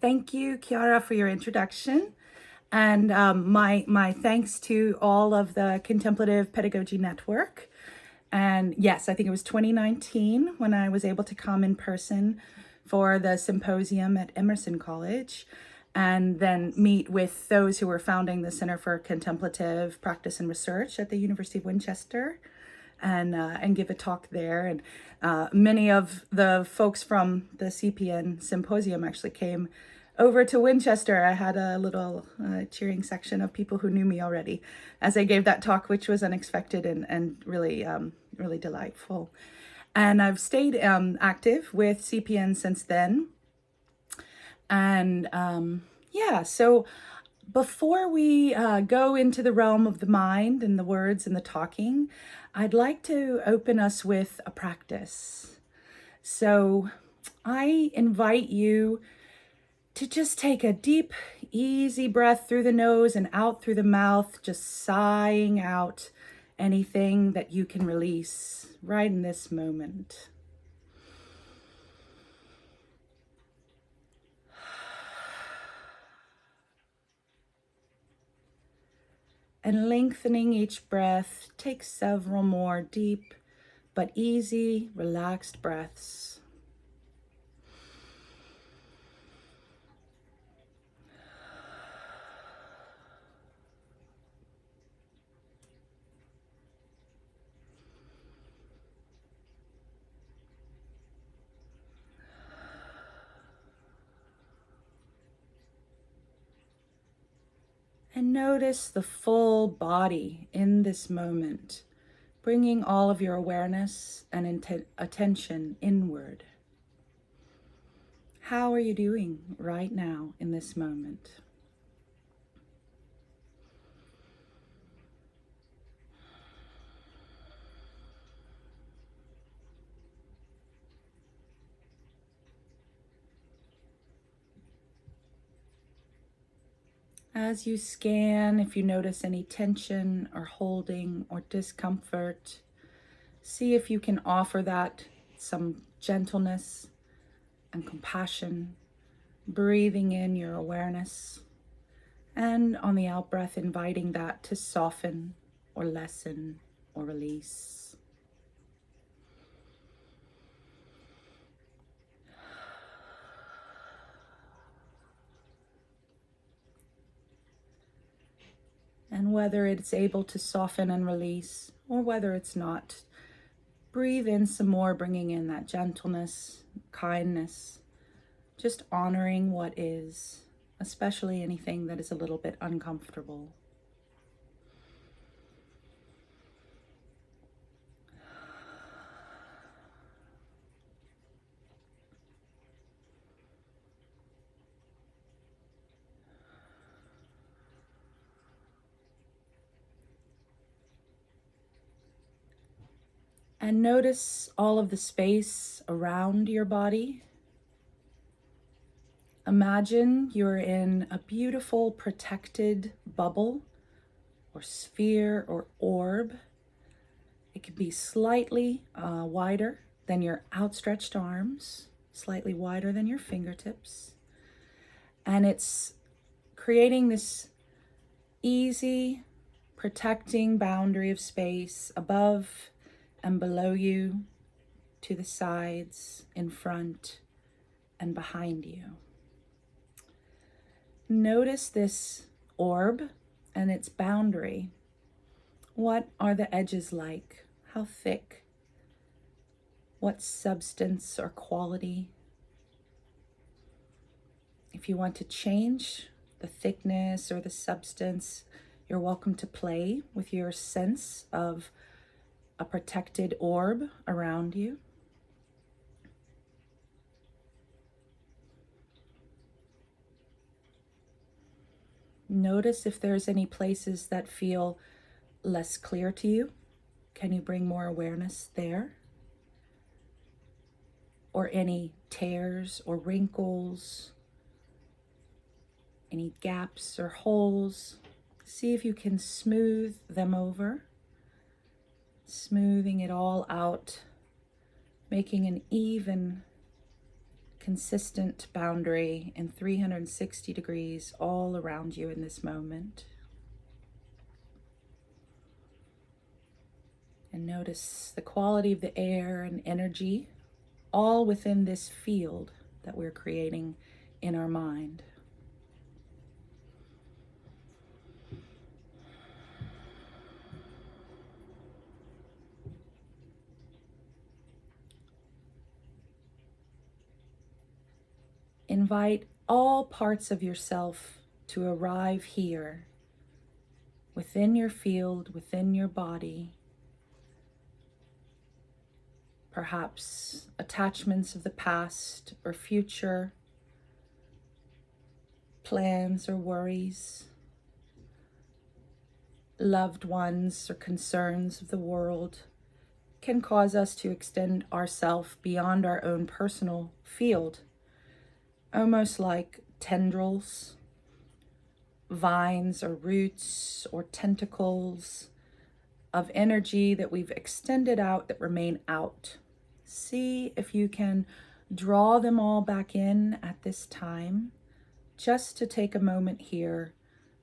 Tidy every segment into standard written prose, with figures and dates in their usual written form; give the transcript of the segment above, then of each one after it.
Thank you, Kiara, for your introduction. And my thanks to all of the Contemplative Pedagogy Network. And yes, I think it was 2019 when I was able to come in person for the symposium at Emerson College and then meet with those who were founding the Center for Contemplative Practice and Research at the University of Winchester and give a talk there. And many of the folks from the CPN Symposium actually came over to Winchester. I had a little cheering section of people who knew me already as I gave that talk, which was unexpected and really, really delightful. And I've stayed active with CPN since then. And yeah, so before we go into the realm of the mind and the words and the talking, I'd like to open us with a practice. So I invite you to just take a deep, easy breath through the nose and out through the mouth, just sighing out anything that you can release right in this moment. And lengthening each breath, take several more deep but easy, relaxed breaths. And notice the full body in this moment, bringing all of your awareness and attention inward. How are you doing right now in this moment? As you scan, if you notice any tension or holding or discomfort, see if you can offer that some gentleness and compassion, breathing in your awareness, and on the out breath, inviting that to soften or lessen or release. And whether it's able to soften and release, or whether it's not, breathe in some more, bringing in that gentleness, kindness, just honoring what is, especially anything that is a little bit uncomfortable. And notice all of the space around your body. Imagine you're in a beautiful protected bubble or sphere or orb. It can be slightly wider than your outstretched arms, slightly wider than your fingertips. And it's creating this easy, protecting boundary of space above and below you, to the sides, in front, and behind you. Notice this orb and its boundary. What are the edges like? How thick? What substance or quality? If you want to change the thickness or the substance, you're welcome to play with your sense of a protected orb around you. Notice if there's any places that feel less clear to you. Can you bring more awareness there? Or any tears or wrinkles, any gaps or holes. See if you can smooth them over, smoothing it all out, making an even, consistent boundary in 360 degrees all around you in this moment. And notice the quality of the air and energy all within this field that we're creating in our mind. Invite all parts of yourself to arrive here, within your field, within your body. Perhaps attachments of the past or future, plans or worries, loved ones or concerns of the world can cause us to extend ourselves beyond our own personal field, almost like tendrils, vines or roots or tentacles of energy that we've extended out that remain out. See if you can draw them all back in at this time, just to take a moment here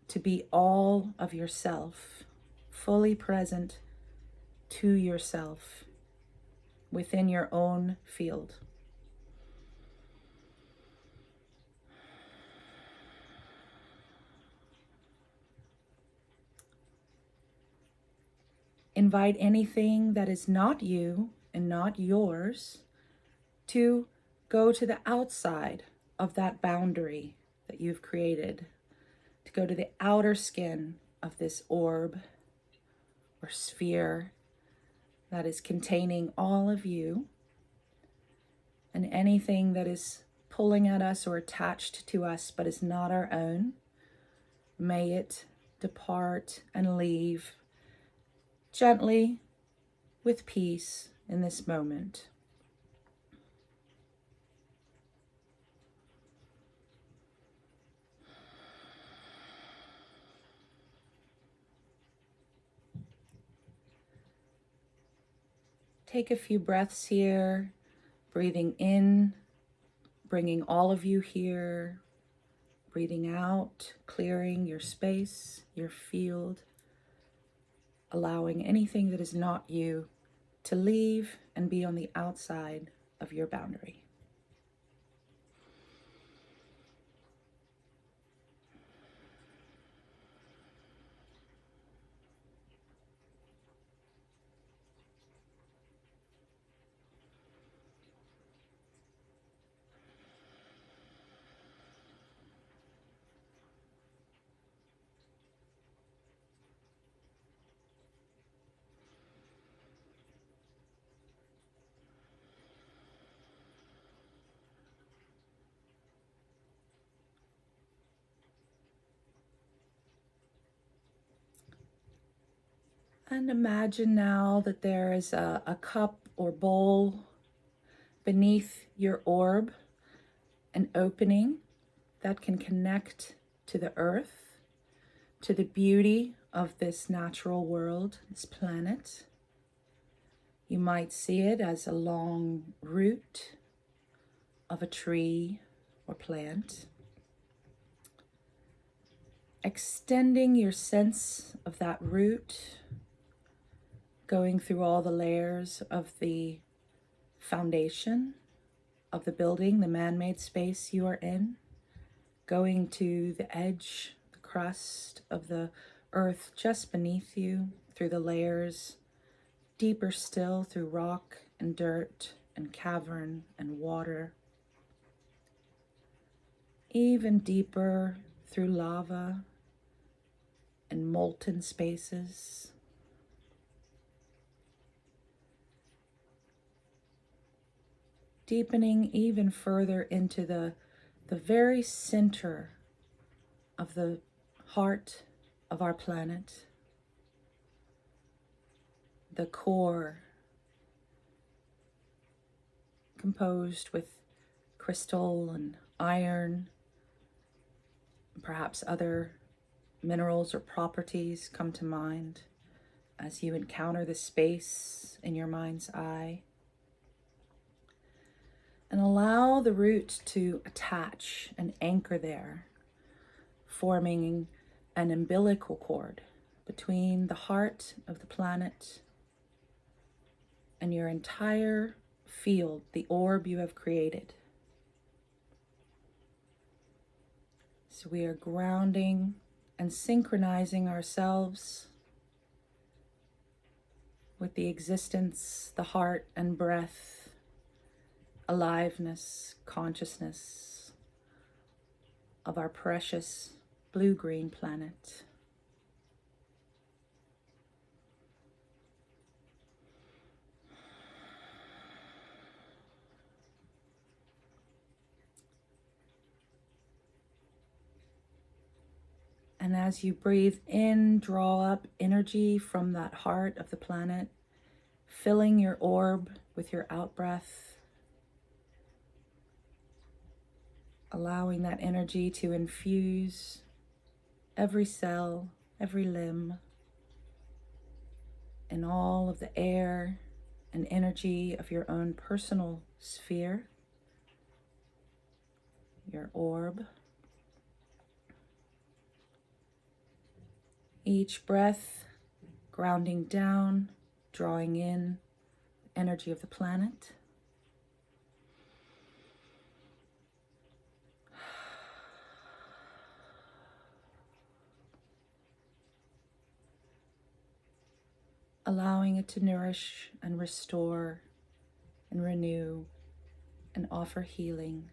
to be all of yourself, fully present to yourself within your own field. Invite anything that is not you and not yours to go to the outside of that boundary that you've created, to go to the outer skin of this orb or sphere that is containing all of you, and anything that is pulling at us or attached to us but is not our own, may it depart and leave gently, with peace in this moment. Take a few breaths here, breathing in, bringing all of you here, breathing out, clearing your space, your field, allowing anything that is not you to leave and be on the outside of your boundary. And imagine now that there is a cup or bowl beneath your orb, an opening that can connect to the earth, to the beauty of this natural world, this planet. You might see it as a long root of a tree or plant. Extending your sense of that root, going through all the layers of the foundation of the building, the man-made space you are in, going to the edge, the crust of the earth just beneath you, through the layers, deeper still through rock and dirt and cavern and water, even deeper through lava and molten spaces. Deepening even further into the very center of the heart of our planet, the core, composed with crystal and iron, perhaps other minerals or properties come to mind as you encounter the space in your mind's eye. And allow the root to attach and anchor there, forming an umbilical cord between the heart of the planet and your entire field, the orb you have created. So we are grounding and synchronizing ourselves with the existence, the heart and breath, aliveness, consciousness of our precious blue-green planet. And as you breathe in, draw up energy from that heart of the planet, filling your orb with your out-breath, allowing that energy to infuse every cell, every limb, and all of the air and energy of your own personal sphere, your orb. Each breath grounding down, drawing in the energy of the planet. Allowing it to nourish and restore and renew and offer healing.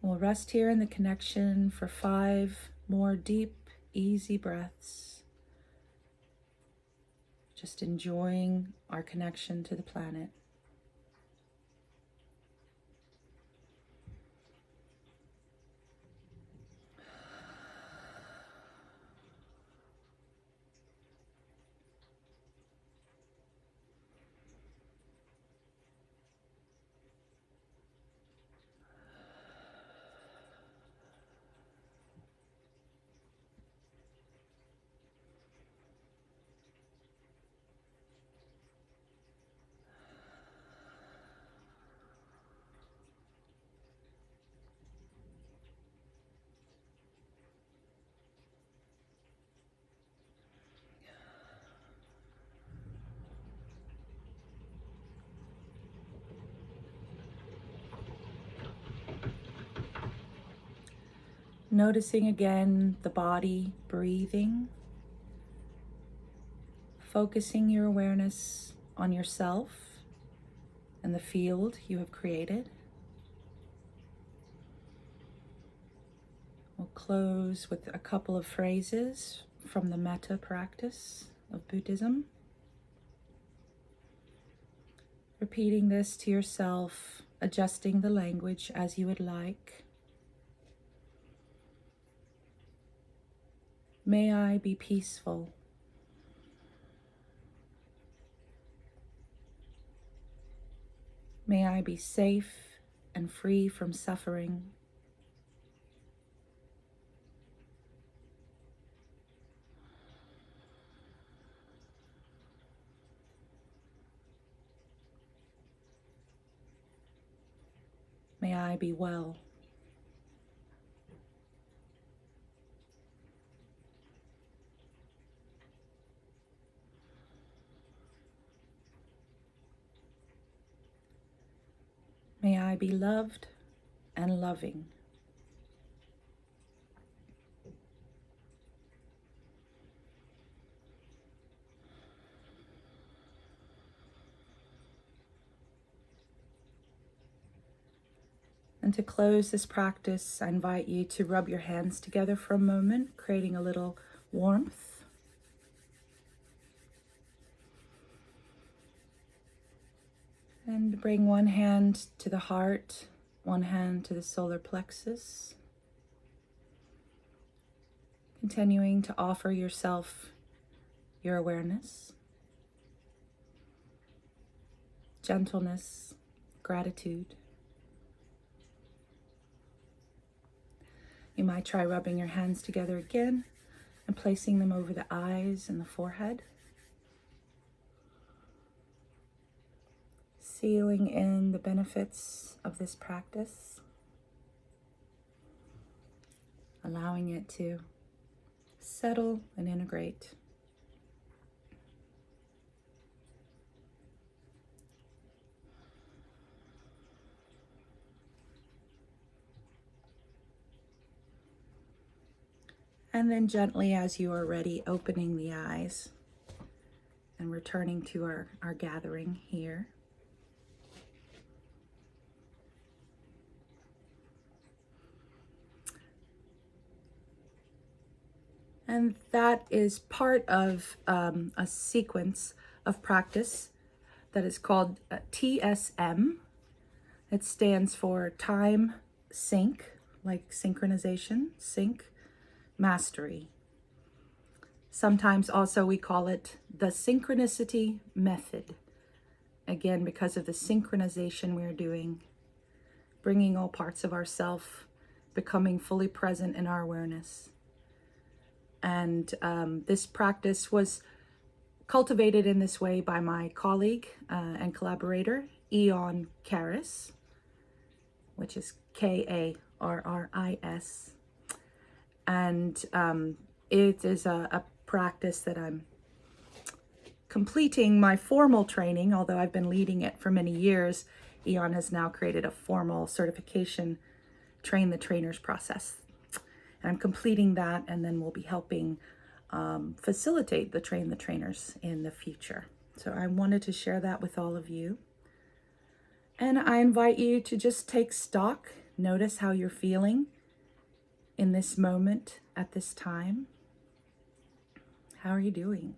We'll rest here in the connection for 5 more deep, easy breaths. Just enjoying our connection to the planet. Noticing again the body breathing, focusing your awareness on yourself and the field you have created. We'll close with a couple of phrases from the metta practice of Buddhism. Repeating this to yourself, adjusting the language as you would like. May I be peaceful. May I be safe and free from suffering. May I be well. May I be loved and loving. And to close this practice, I invite you to rub your hands together for a moment, creating a little warmth. And bring one hand to the heart, one hand to the solar plexus. Continuing to offer yourself your awareness, gentleness, gratitude. You might try rubbing your hands together again and placing them over the eyes and the forehead. Sealing in the benefits of this practice. Allowing it to settle and integrate. And then gently, as you are ready, opening the eyes and returning to our gathering here. And that is part of a sequence of practice that is called TSM. It stands for time, sync, like synchronization, sync, mastery. Sometimes also we call it the synchronicity method. Again, because of the synchronization we're doing, bringing all parts of ourself, becoming fully present in our awareness. And this practice was cultivated in this way by my colleague and collaborator, Eon Karis, which is Karris. And it is a practice that I'm completing my formal training, although I've been leading it for many years. Eon has now created a formal certification, train the trainers process. And I'm completing that, and then we'll be helping facilitate the train the trainers in the future. So I wanted to share that with all of you. And I invite you to just take stock, notice how you're feeling in this moment at this time. How are you doing?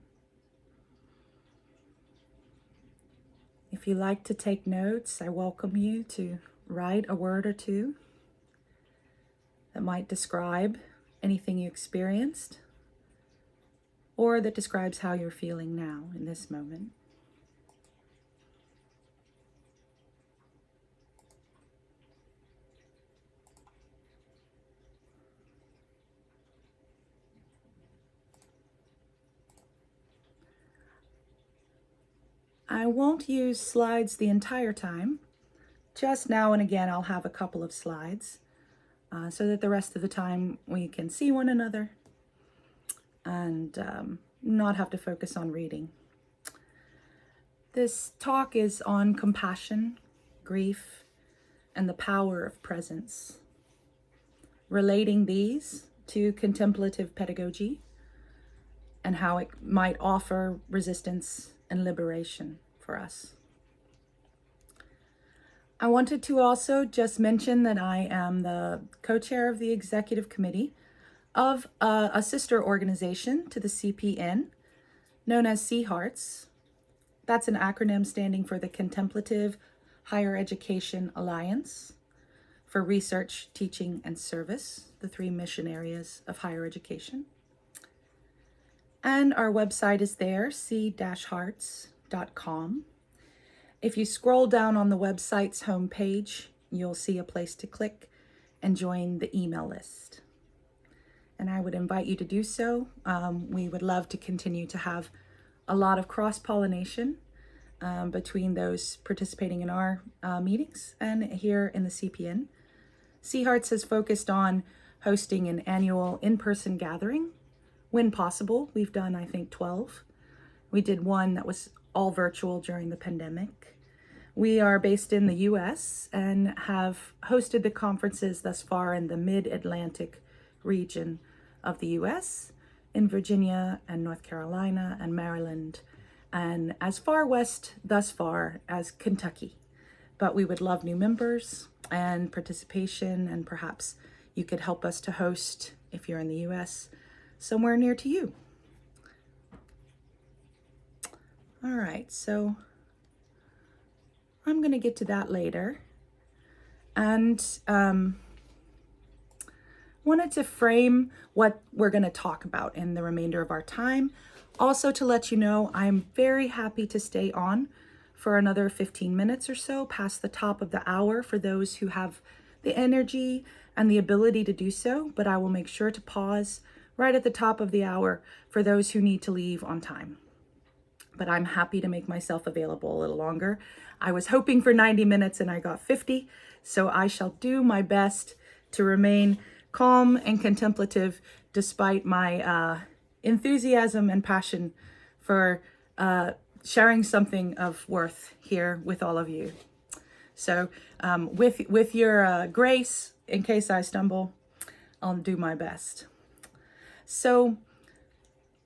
If you like to take notes, I welcome you to write a word or two that might describe anything you experienced or that describes how you're feeling now in this moment. I won't use slides the entire time. Just now and again, I'll have a couple of slides so that the rest of the time we can see one another and not have to focus on reading. This talk is on compassion, grief, and the power of presence, relating these to contemplative pedagogy and how it might offer resistance and liberation for us. I wanted to also just mention that I am the co-chair of the executive committee of a sister organization to the CPN known as CHEARTS. That's an acronym standing for the Contemplative Higher Education Alliance for Research, Teaching, and Service, the three mission areas of higher education. And our website is there, c-hearts.com. If you scroll down on the website's homepage, you'll see a place to click and join the email list. And I would invite you to do so. We would love to continue to have a lot of cross-pollination between those participating in our meetings and here in the CPN. CHEARTS has focused on hosting an annual in-person gathering when possible. We've done, I think, 12. We did one that was all virtual during the pandemic. We are based in the US and have hosted the conferences thus far in the mid-Atlantic region of the US, in Virginia and North Carolina and Maryland, and as far west thus far as Kentucky. But we would love new members and participation, and perhaps you could help us to host, if you're in the US, somewhere near to you. All right, so I'm going to get to that later. And wanted to frame what we're going to talk about in the remainder of our time. Also to let you know, I'm very happy to stay on for another 15 minutes or so past the top of the hour for those who have the energy and the ability to do so, but I will make sure to pause right at the top of the hour for those who need to leave on time. But I'm happy to make myself available a little longer. I was hoping for 90 minutes and I got 50, so I shall do my best to remain calm and contemplative despite my enthusiasm and passion for sharing something of worth here with all of you. So with your grace, in case I stumble, I'll do my best. So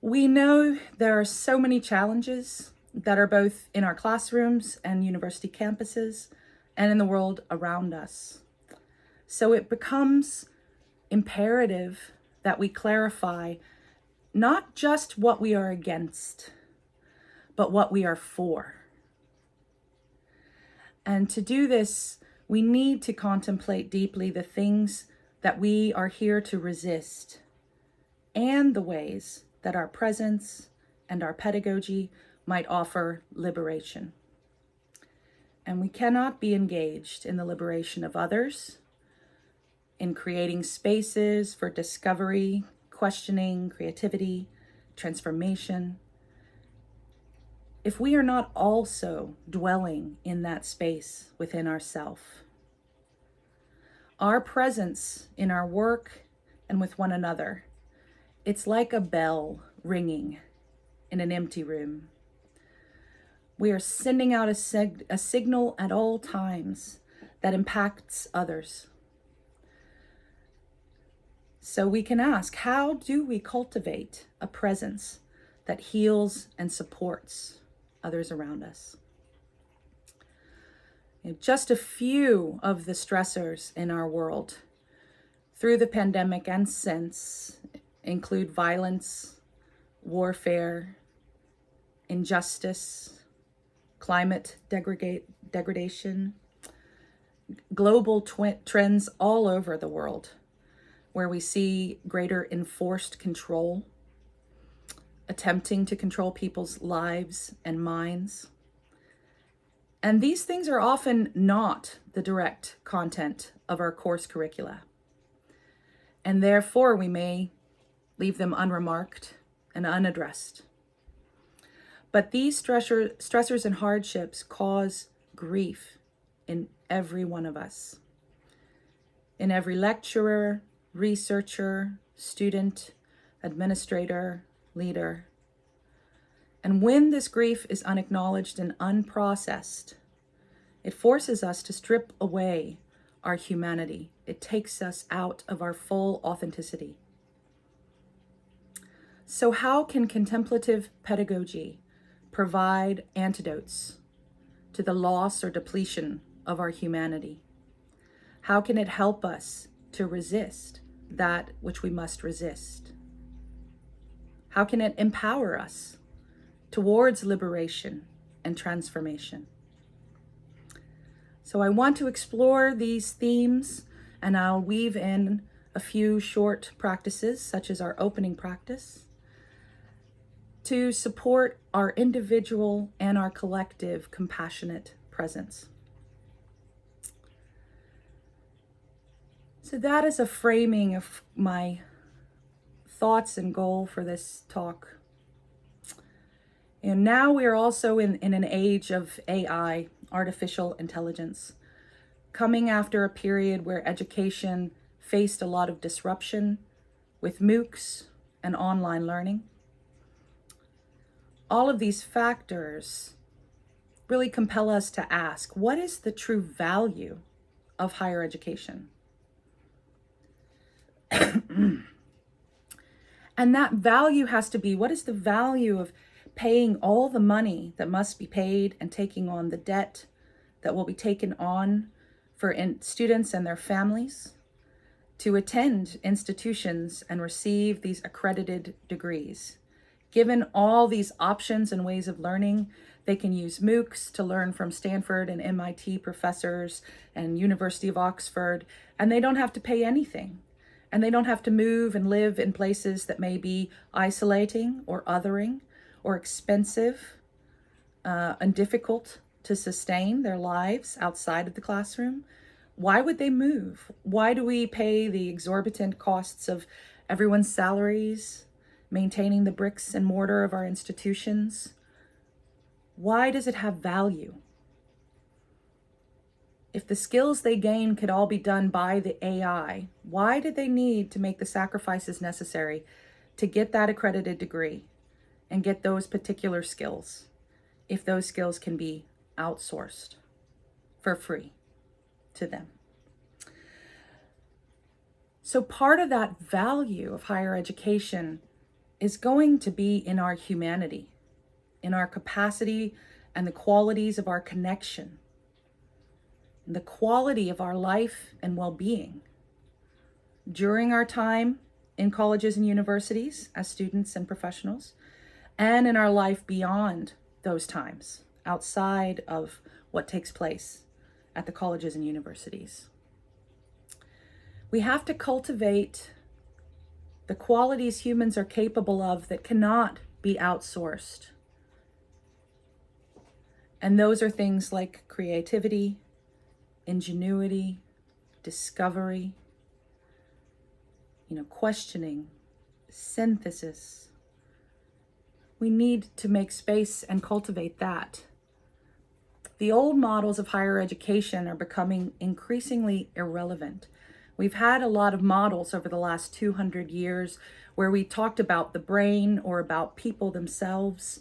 we know there are so many challenges that are both in our classrooms and university campuses and in the world around us. So it becomes imperative that we clarify not just what we are against, but what we are for. And to do this, we need to contemplate deeply the things that we are here to resist and the ways that our presence and our pedagogy might offer liberation. And we cannot be engaged in the liberation of others, in creating spaces for discovery, questioning, creativity, transformation, if we are not also dwelling in that space within ourself. Our presence in our work and with one another, it's like a bell ringing in an empty room. We are sending out a signal at all times that impacts others. So we can ask, how do we cultivate a presence that heals and supports others around us? Just a few of the stressors in our world through the pandemic and since include violence, warfare, injustice, climate degradation, global trends all over the world, where we see greater enforced control, attempting to control people's lives and minds. And these things are often not the direct content of our course curricula. And therefore, we may leave them unremarked and unaddressed. But these stressors and hardships cause grief in every one of us, in every lecturer, researcher, student, administrator, leader. And when this grief is unacknowledged and unprocessed, it forces us to strip away our humanity. It takes us out of our full authenticity. So how can contemplative pedagogy provide antidotes to the loss or depletion of our humanity? How can it help us to resist that which we must resist? How can it empower us towards liberation and transformation? So I want to explore these themes, and I'll weave in a few short practices, such as our opening practice, to support our individual and our collective compassionate presence. So that is a framing of my thoughts and goal for this talk. And now we are also in an age of AI, artificial intelligence, coming after a period where education faced a lot of disruption with MOOCs and online learning. All of these factors really compel us to ask, what is the true value of higher education? And that value has to be, what is the value of paying all the money that must be paid and taking on the debt that will be taken on for students and their families to attend institutions and receive these accredited degrees? Given all these options and ways of learning, they can use MOOCs to learn from Stanford and MIT professors and University of Oxford, and they don't have to pay anything. And they don't have to move and live in places that may be isolating or othering or expensive and difficult to sustain their lives outside of the classroom. Why would they move? Why do we pay the exorbitant costs of everyone's salaries, maintaining the bricks and mortar of our institutions? Why does it have value? If the skills they gain could all be done by the AI, why did they need to make the sacrifices necessary to get that accredited degree and get those particular skills if those skills can be outsourced for free to them? So part of that value of higher education is going to be in our humanity, in our capacity and the qualities of our connection, and the quality of our life and well-being. During our time in colleges and universities as students and professionals, and in our life beyond those times, outside of what takes place at the colleges and universities. We have to cultivate the qualities humans are capable of that cannot be outsourced. And those are things like creativity, ingenuity, discovery, questioning, synthesis. We need to make space and cultivate that. The old models of higher education are becoming increasingly irrelevant. We've had a lot of models over the last 200 years where we talked about the brain or about people themselves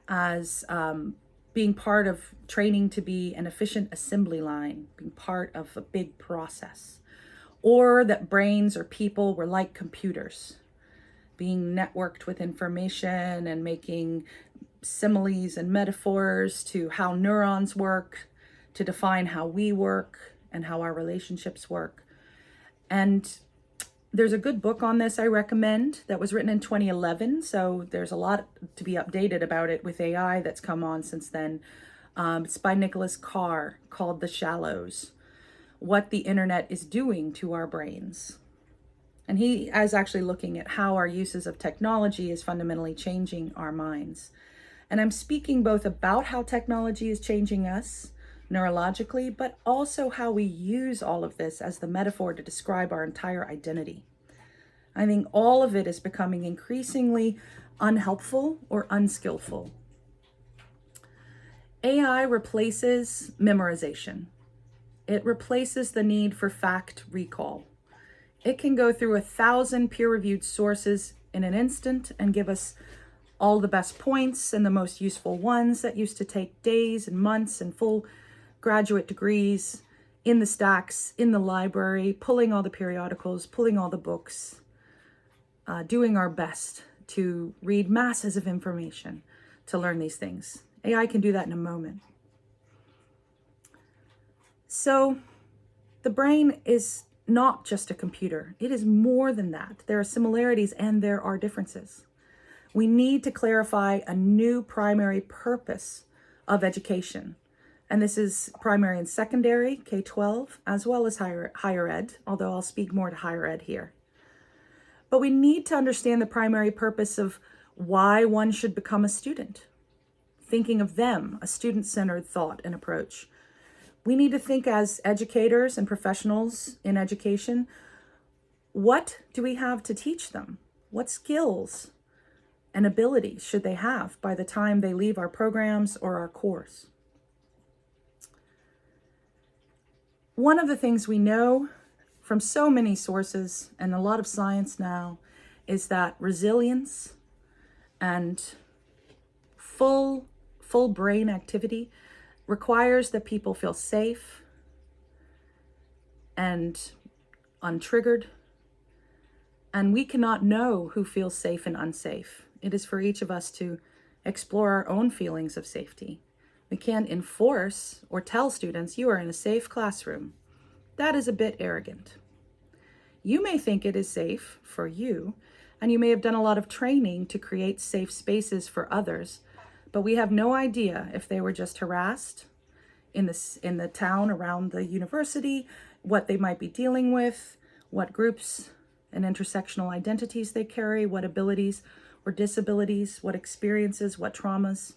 as being part of training to be an efficient assembly line, being part of a big process, or that brains or people were like computers, being networked with information and making similes and metaphors to how neurons work, to define how we work and how our relationships work. And there's a good book on this I recommend that was written in 2011. So there's a lot to be updated about it with AI that's come on since then. It's by Nicholas Carr, called The Shallows: What the Internet is Doing to Our Brains. And he is actually looking at how our uses of technology is fundamentally changing our minds. And I'm speaking both about how technology is changing us neurologically, but also how we use all of this as the metaphor to describe our entire identity. I think all of it is becoming increasingly unhelpful or unskillful. AI replaces memorization. It replaces the need for fact recall. It can go through 1,000 peer-reviewed sources in an instant and give us all the best points and the most useful ones that used to take days and months and full graduate degrees in the stacks, in the library, pulling all the periodicals, pulling all the books, doing our best to read masses of information to learn these things. AI can do that in a moment. So the brain is not just a computer. It is more than that. There are similarities and there are differences. We need to clarify a new primary purpose of education. And this is primary and secondary, K-12, as well as higher ed, although I'll speak more to higher ed here. But we need to understand the primary purpose of why one should become a student. Thinking of them, a student-centered thought and approach. We need to think as educators and professionals in education, what do we have to teach them? What skills and abilities should they have by the time they leave our programs or our course? One of the things we know from so many sources and a lot of science now is that resilience and full brain activity requires that people feel safe and untriggered. And we cannot know who feels safe and unsafe. It is for each of us to explore our own feelings of safety. We can't enforce or tell students you are in a safe classroom. That is a bit arrogant. You may think it is safe for you, and you may have done a lot of training to create safe spaces for others, but we have no idea if they were just harassed in the town around the university, what they might be dealing with, what groups and intersectional identities they carry, what abilities or disabilities, what experiences, what traumas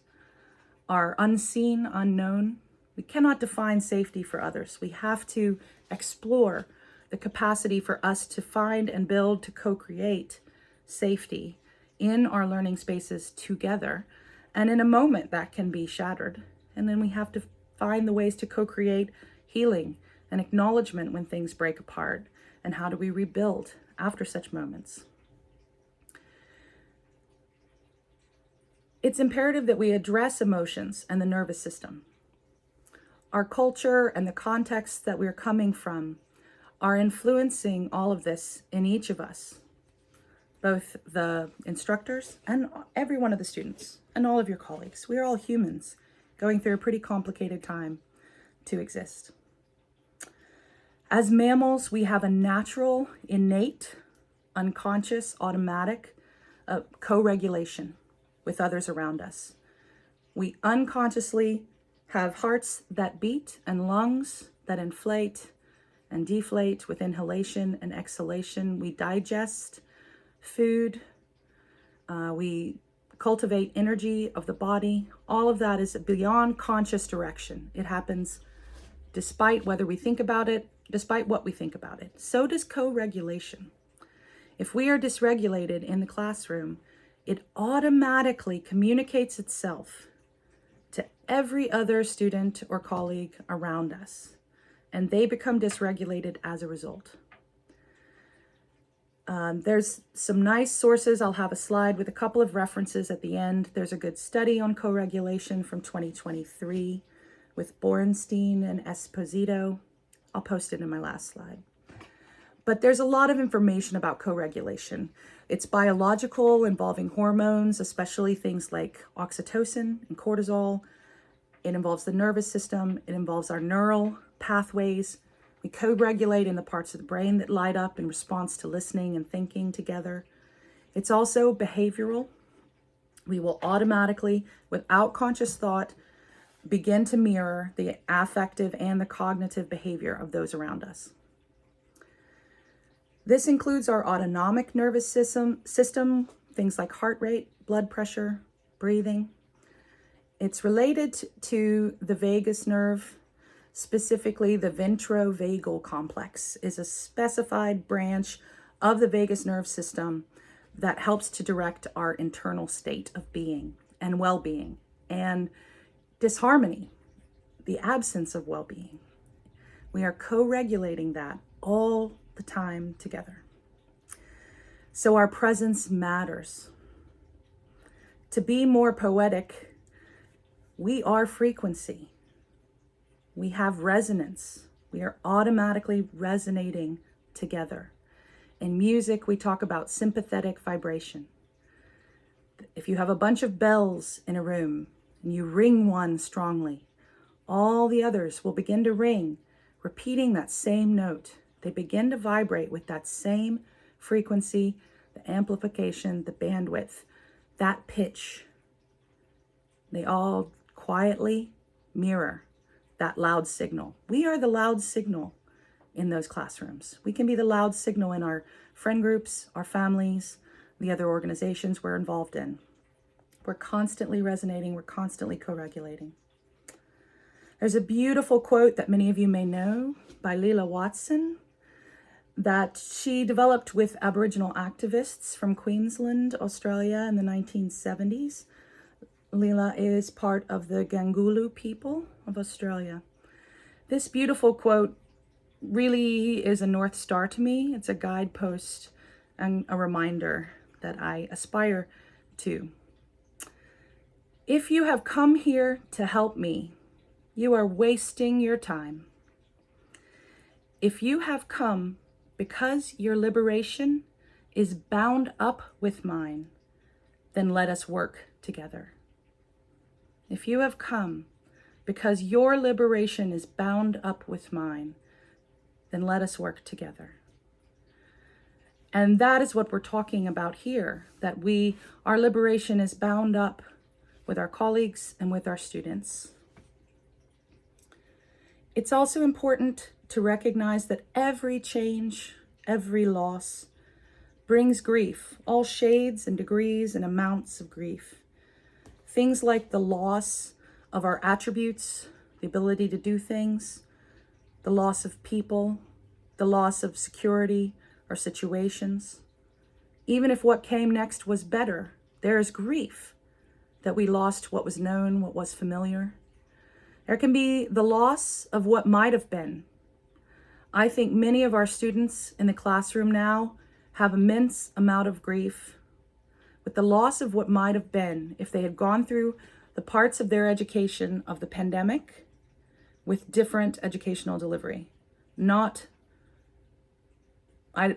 are unseen, unknown, We cannot define safety for others. We have to explore the capacity for us to find and build, to co-create safety in our learning spaces together. And in a moment that can be shattered. And then we have to find the ways to co-create healing and acknowledgement when things break apart. And how do we rebuild after such moments? It's imperative that we address emotions and the nervous system. Our culture and the context that we're coming from are influencing all of this in each of us, both the instructors and every one of the students and all of your colleagues. We are all humans going through a pretty complicated time to exist. As mammals, we have a natural, innate, unconscious, automatic co-regulation with others around us. We unconsciously have hearts that beat and lungs that inflate and deflate with inhalation and exhalation. We digest food. We cultivate energy of the body. All of that is beyond conscious direction. It happens despite whether we think about it, despite what we think about it. So does co-regulation. If we are dysregulated in the classroom, it automatically communicates itself to every other student or colleague around us, and they become dysregulated as a result. There's some nice sources. I'll have a slide with a couple of references at the end. There's a good study on co-regulation from 2023 with Borenstein and Esposito. I'll post it in my last slide. But there's a lot of information about co-regulation. It's biological, involving hormones, especially things like oxytocin and cortisol. It involves the nervous system. It involves our neural pathways. We co-regulate in the parts of the brain that light up in response to listening and thinking together. It's also behavioral. We will automatically, without conscious thought, begin to mirror the affective and the cognitive behavior of those around us. This includes our autonomic nervous system, things like heart rate, blood pressure, breathing. It's related to the vagus nerve. Specifically, the ventrovagal complex is a specified branch of the vagus nerve system that helps to direct our internal state of being and well-being and disharmony, the absence of well-being. We are co-regulating that all the time together. So our presence matters. To be more poetic, we are frequency. We have resonance. We are automatically resonating together. In music, we talk about sympathetic vibration. If you have a bunch of bells in a room and you ring one strongly, all the others will begin to ring, repeating that same note. They begin to vibrate with that same frequency, the amplification, the bandwidth, that pitch. They all quietly mirror that loud signal. We are the loud signal in those classrooms. We can be the loud signal in our friend groups, our families, the other organizations we're involved in. We're constantly resonating. We're constantly co-regulating. There's a beautiful quote that many of you may know by Leela Watson that she developed with Aboriginal activists from Queensland, Australia in the 1970s. Leela is part of the Gangulu people of Australia. This beautiful quote really is a North Star to me. It's a guidepost and a reminder that I aspire to. If you have come here to help me, you are wasting your time. If you have come because your liberation is bound up with mine, then let us work together. If you have come because your liberation is bound up with mine, then let us work together. And that is what we're talking about here, that our liberation is bound up with our colleagues and with our students. It's also important to recognize that every change, every loss brings grief, all shades and degrees and amounts of grief. Things like the loss of our attributes, the ability to do things, the loss of people, the loss of security or situations. Even if what came next was better, there is grief that we lost what was known, what was familiar. There can be the loss of what might have been. I think many of our students in the classroom now have immense amount of grief with the loss of what might have been if they had gone through the parts of their education of the pandemic with different educational delivery.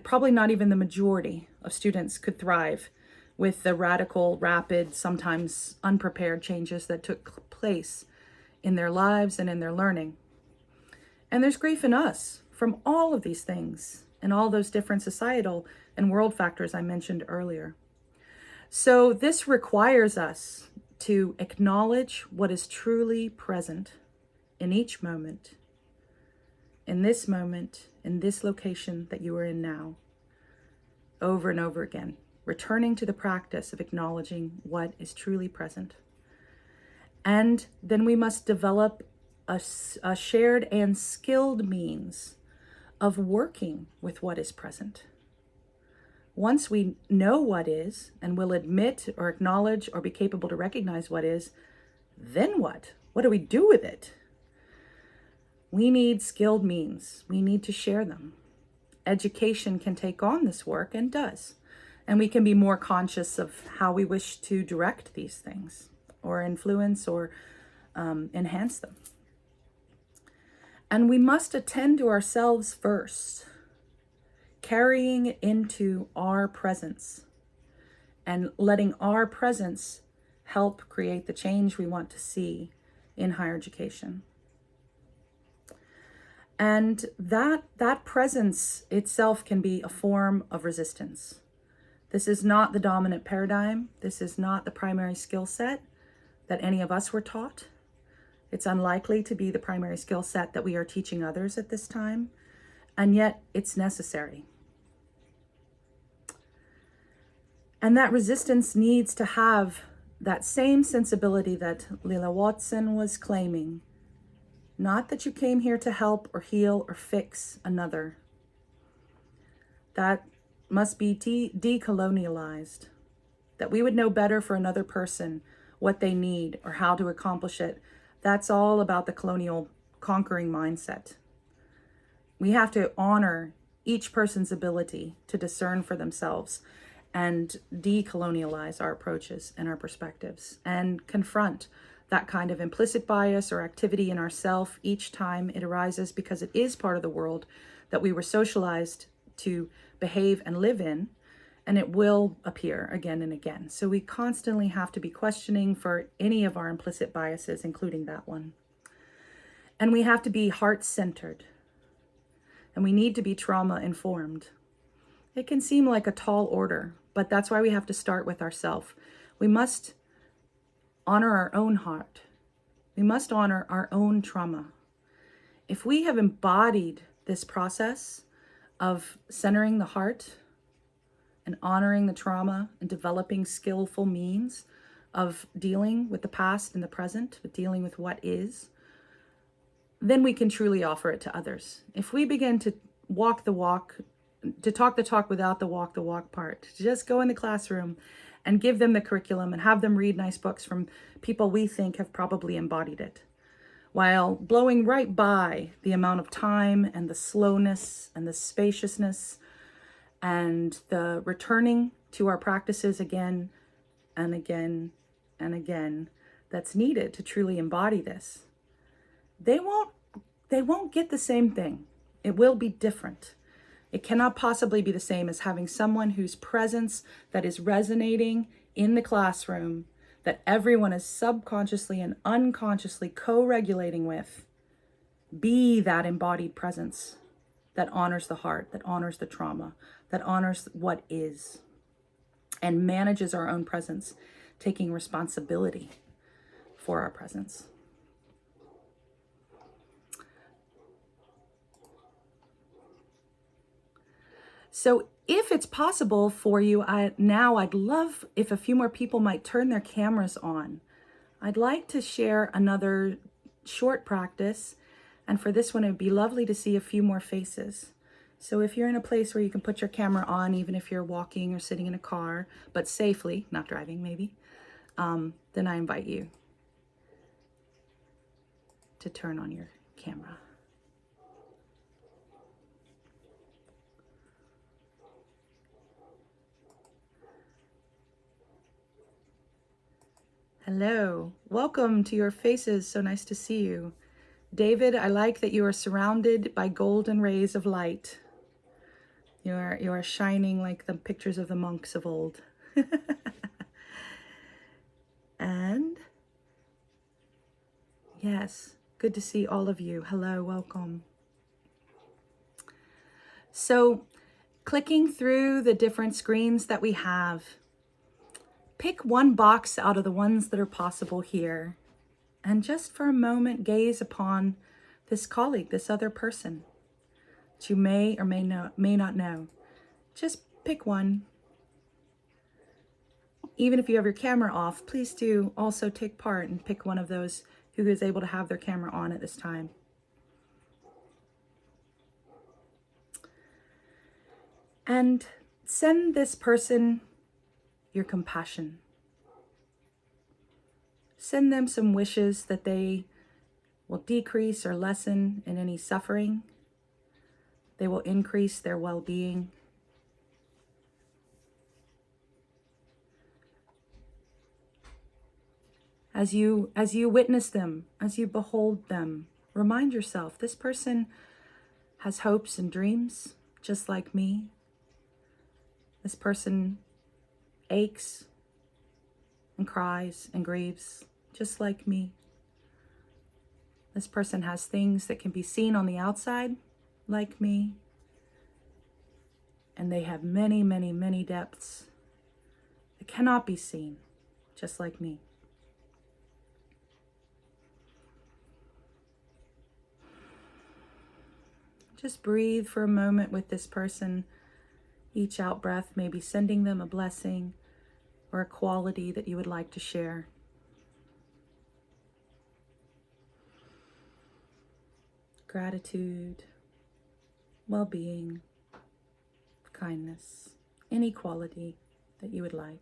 Probably not even the majority of students could thrive with the radical, rapid, sometimes unprepared changes that took place in their lives and in their learning. And there's grief in us from all of these things and all those different societal and world factors I mentioned earlier. So this requires us to acknowledge what is truly present in each moment, in this moment, in this location that you are in now, over and over again, returning to the practice of acknowledging what is truly present. And then we must develop a shared and skilled means of working with what is present. Once we know what is and will admit or acknowledge or be capable to recognize what is, then what? What do we do with it? We need skilled means. We need to share them. Education can take on this work and does. And we can be more conscious of how we wish to direct these things or influence or enhance them. And we must attend to ourselves first, carrying it into our presence and letting our presence help create the change we want to see in higher education. And that presence itself can be a form of resistance. This is not the dominant paradigm. This is not the primary skill set that any of us were taught. It's unlikely to be the primary skill set that we are teaching others at this time, and yet it's necessary. And that resistance needs to have that same sensibility that Lila Watson was claiming. Not that you came here to help or heal or fix another. That must be decolonialized. That we would know better for another person what they need or how to accomplish it. That's all about the colonial conquering mindset. We have to honor each person's ability to discern for themselves and decolonialize our approaches and our perspectives and confront that kind of implicit bias or activity in ourself each time it arises, because it is part of the world that we were socialized to behave and live in, and it will appear again and again. So we constantly have to be questioning for any of our implicit biases, including that one. And we have to be heart-centered, and we need to be trauma-informed. It can seem like a tall order, but that's why we have to start with ourselves. We must honor our own heart. We must honor our own trauma. If we have embodied this process of centering the heart and honoring the trauma and developing skillful means of dealing with the past and the present, with dealing with what is, then we can truly offer it to others. If we begin to walk the walk, to talk the talk without the walk part, to just go in the classroom and give them the curriculum and have them read nice books from people we think have probably embodied it, while blowing right by the amount of time and the slowness and the spaciousness and the returning to our practices again and again and again that's needed to truly embody this. They won't get the same thing. It will be different. It cannot possibly be the same as having someone whose presence that is resonating in the classroom, that everyone is subconsciously and unconsciously co-regulating with, be that embodied presence that honors the heart, that honors the trauma, that honors what is, and manages our own presence, taking responsibility for our presence. So if it's possible for you, I'd love if a few more people might turn their cameras on. I'd like to share another short practice. And for this one, it would be lovely to see a few more faces. So if you're in a place where you can put your camera on, even if you're walking or sitting in a car, but safely, not driving maybe, then I invite you to turn on your camera. Hello, welcome to your faces. So nice to see you. David, I like that you are surrounded by golden rays of light. You are shining like the pictures of the monks of old. And yes, good to see all of you. Hello, welcome. So, clicking through the different screens that we have, pick one box out of the ones that are possible here, and just for a moment gaze upon this colleague, this other person that you may or may not know. Just pick one. Even if you have your camera off, please do also take part and pick one of those who is able to have their camera on at this time. And send this person your compassion. Send them some wishes that they will decrease or lessen in any suffering. They will increase their well-being. As you witness them, as you behold them, remind yourself, this person has hopes and dreams, just like me. This person aches and cries and grieves, just like me. This person has things that can be seen on the outside, like me. And they have many, many, many depths that cannot be seen, just like me. Just breathe for a moment with this person. Each out breath may be sending them a blessing or a quality that you would like to share. Gratitude, well-being, kindness, any quality that you would like.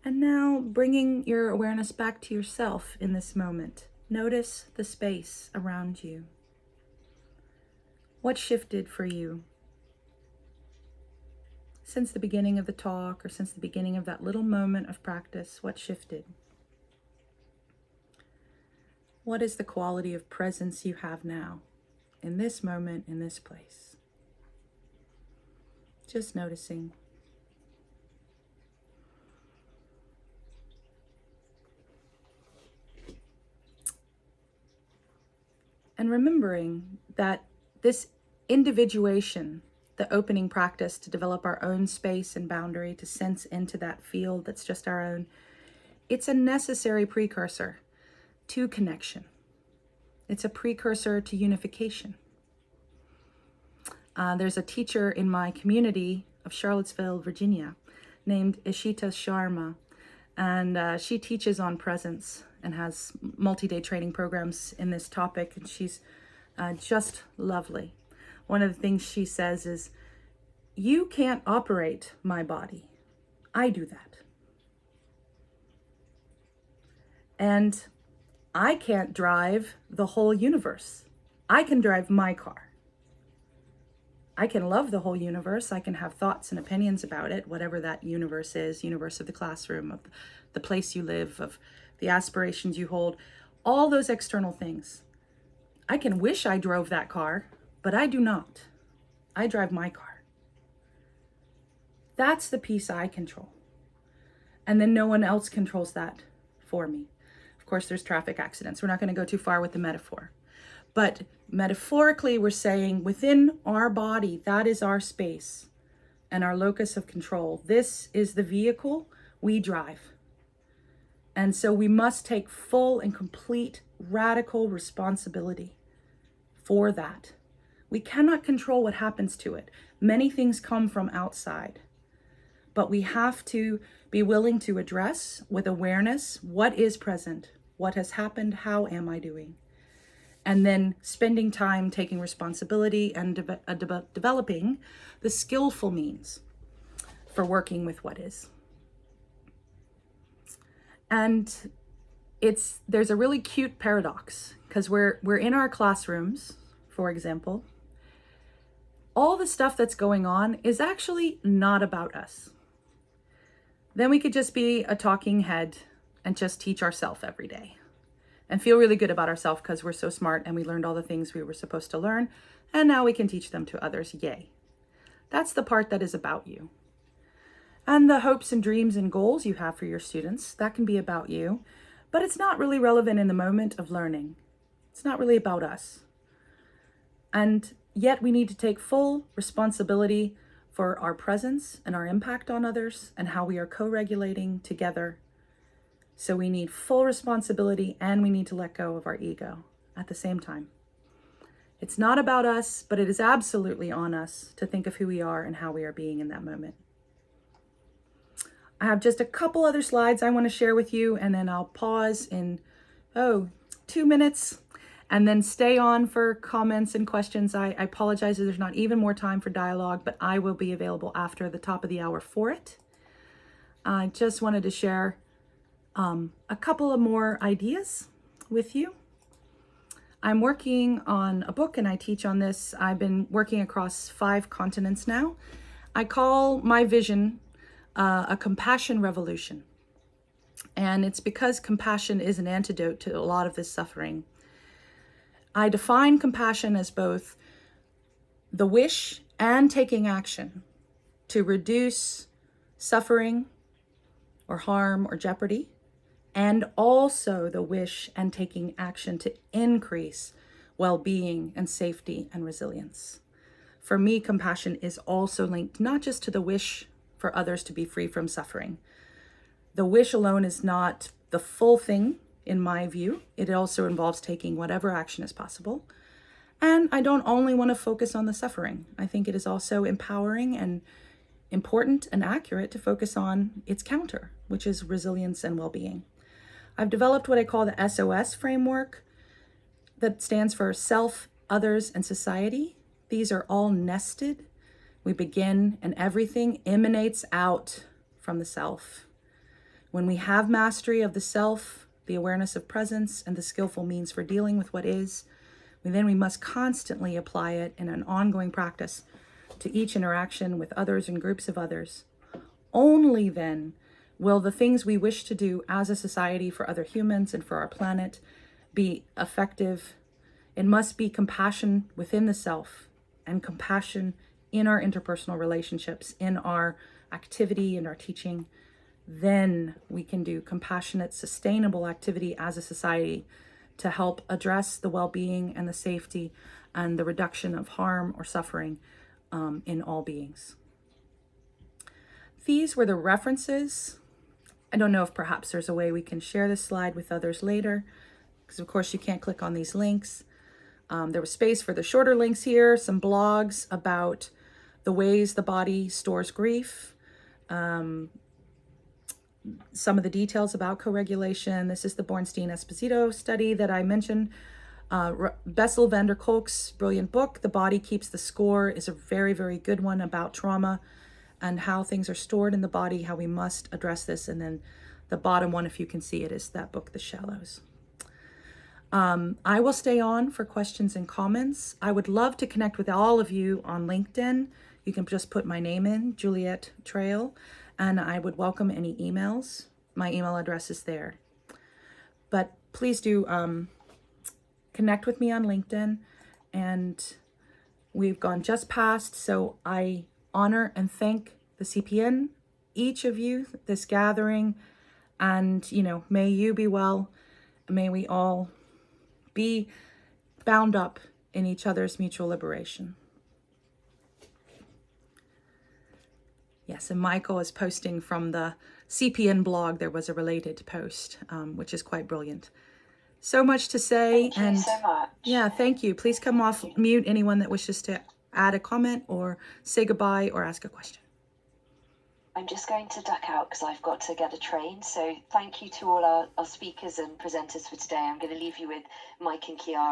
And now bringing your awareness back to yourself in this moment. Notice the space around you. What shifted for you since the beginning of the talk or since the beginning of that little moment of practice? What shifted? What is the quality of presence you have now in this moment, in this place? Just noticing. And remembering that this individuation, the opening practice to develop our own space and boundary, to sense into that field that's just our own, it's a necessary precursor to connection. It's a precursor to unification. There's a teacher in my community of Charlottesville, Virginia, named Ishita Sharma, and she teaches on presence and has multi-day training programs in this topic, and she's just lovely. One of the things she says is, you can't operate my body. I do that. And I can't drive the whole universe. I can drive my car. I can love the whole universe. I can have thoughts and opinions about it, whatever that universe is, universe of the classroom, of the place you live, of the aspirations you hold, all those external things. I can wish I drove that car, but I do not. I drive my car. That's the piece I control. And then no one else controls that for me. Of course, there's traffic accidents. We're not going to go too far with the metaphor. But metaphorically, we're saying within our body, that is our space and our locus of control. This is the vehicle we drive. And so we must take full and complete radical responsibility for that. We cannot control what happens to it. Many things come from outside, but we have to be willing to address with awareness what is present, what has happened, how am I doing? And then spending time taking responsibility and developing the skillful means for working with what is. And there's a really cute paradox, because we're in our classrooms, for example. All the stuff that's going on is actually not about us. Then we could just be a talking head and just teach ourselves every day and feel really good about ourselves because we're so smart and we learned all the things we were supposed to learn, and now we can teach them to others. Yay. That's the part that is about you. And the hopes and dreams and goals you have for your students, that can be about you, but it's not really relevant in the moment of learning. It's not really about us. And yet we need to take full responsibility for our presence and our impact on others and how we are co-regulating together. So we need full responsibility, and we need to let go of our ego at the same time. It's not about us, but it is absolutely on us to think of who we are and how we are being in that moment. I have just a couple other slides I want to share with you, and then I'll pause in 2 minutes and then stay on for comments and questions. I apologize if there's not even more time for dialogue, but I will be available after the top of the hour for it. I just wanted to share a couple of more ideas with you. I'm working on a book and I teach on this. I've been working across 5 continents now. I call my vision a compassion revolution. And it's because compassion is an antidote to a lot of this suffering. I define compassion as both the wish and taking action to reduce suffering or harm or jeopardy, and also the wish and taking action to increase well-being and safety and resilience. For me, compassion is also linked not just to the wish for others to be free from suffering. The wish alone is not the full thing, in my view. It also involves taking whatever action is possible. And I don't only want to focus on the suffering. I think it is also empowering and important and accurate to focus on its counter, which is resilience and well-being. I've developed what I call the SOS framework that stands for self, others, and society. These are all nested. We begin and everything emanates out from the self. When we have mastery of the self, the awareness of presence, and the skillful means for dealing with what is, then we must constantly apply it in an ongoing practice to each interaction with others and groups of others. Only then will the things we wish to do as a society for other humans and for our planet be effective. It must be compassion within the self and compassion in our interpersonal relationships, in our activity and our teaching. Then we can do compassionate, sustainable activity as a society to help address the well-being and the safety and the reduction of harm or suffering in all beings. These were the references. I don't know if perhaps there's a way we can share this slide with others later, because of course you can't click on these links. There was space for the shorter links here, some blogs about the ways the body stores grief, some of the details about co-regulation. This is the Bornstein-Esposito study that I mentioned. Bessel van der Kolk's brilliant book, The Body Keeps the Score, is a very, very good one about trauma and how things are stored in the body, how we must address this. And then the bottom one, if you can see it, is that book, The Shallows. I will stay on for questions and comments. I would love to connect with all of you on LinkedIn. You can just put my name in, Juliet Trail, and I would welcome any emails. My email address is there. But please do connect with me on LinkedIn. And we've gone just past, so I honor and thank the CPN, each of you, this gathering, and may you be well. May we all be bound up in each other's mutual liberation. Yes, and Michael is posting from the CPN blog. There was a related post, which is quite brilliant. So much to say. Thank you so much. Yeah, thank you. Please come off mute, anyone that wishes to add a comment or say goodbye or ask a question. I'm just going to duck out because I've got to get a train. So thank you to all our speakers and presenters for today. I'm going to leave you with Mike and Kiara.